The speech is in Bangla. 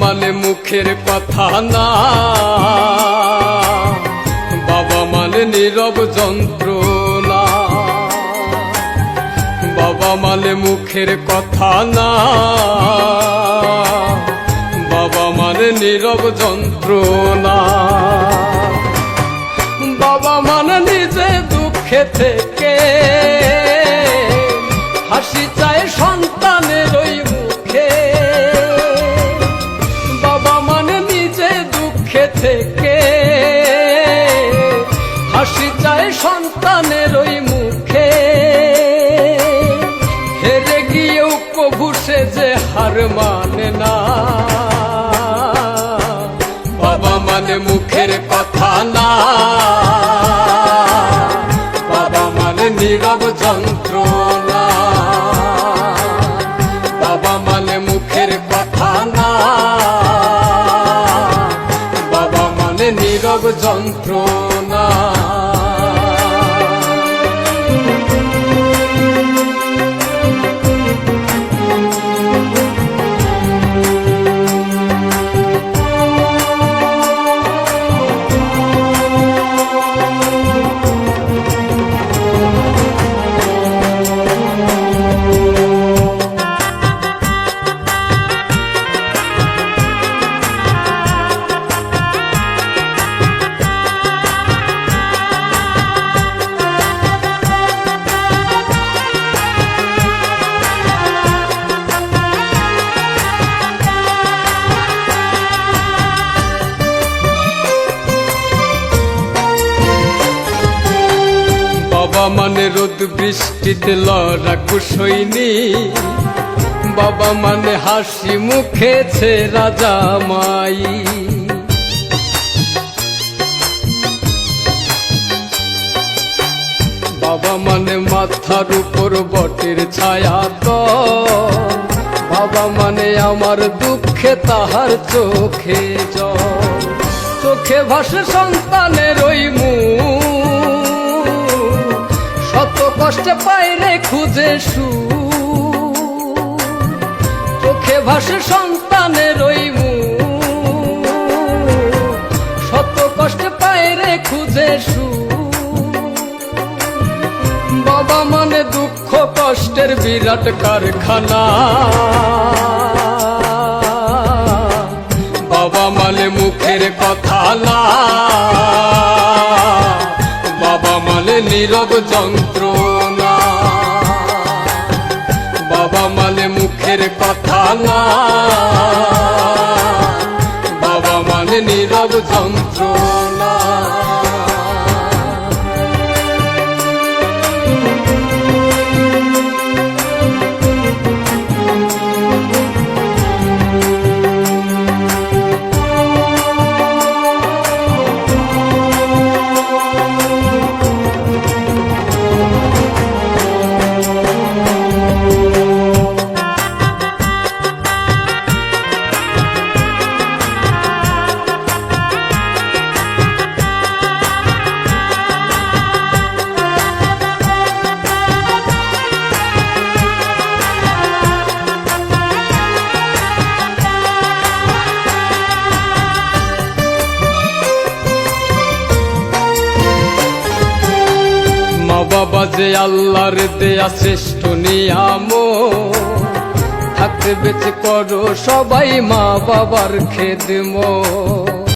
মানে মুখের কথা না, বাবা মানে নীরব যন্ত্রণা। বাবা মানে মুখের কথা না, বাবা মানে নীরব যন্ত্রণা। বাবা মানে নিজে দুঃখে থেকে হাসি চায় সন্তানের ওই মুখে। বাবা মানে নিজে দুঃখে থেকে হাসি চায় সন্তানের ওই মুখে। হেরে গিয়েও কভু সে যে হার মানে না। বাবা মানে মুখের কথা না, বাবা মানে নীরব যন্ত্রণা। বাবা মানে মুখের কথা না, বাবা মানে নীরব যন্ত্রণা। বাবা মানে রোদ বৃষ্টিতে লড়াকু সৈনিক। বাবা মানে হাসি মুখে ছেঁড়া জামাই। বাবা মানে মাথার উপর বটের ছায়া তো। বাবা মানে আমার দুঃখে তাহার চোখে জল। চোখে ভাসে সন্তানের ওই মুখ, শত কষ্টে পাইরে খুঁজে সুখ। চোখে ভাসে সন্তানের ওই মুখ, শত কষ্টে পাইরে খুঁজে সুখ। বাবা মানে দুঃখ কষ্টের বিরাট কারখানা। বাবা মানে মুখের কথা না, বাবা মানে নীরব যন্ত্রণা। বাবা মানে মুখের কথা না, বাবা মানে নীরব যন্ত্রণা। বাবা যে আল্লাহর দেয়া শ্রেষ্ঠ নিয়ামত। থাকতে বেঁচে করো সবাই মা বাবার খেদমত।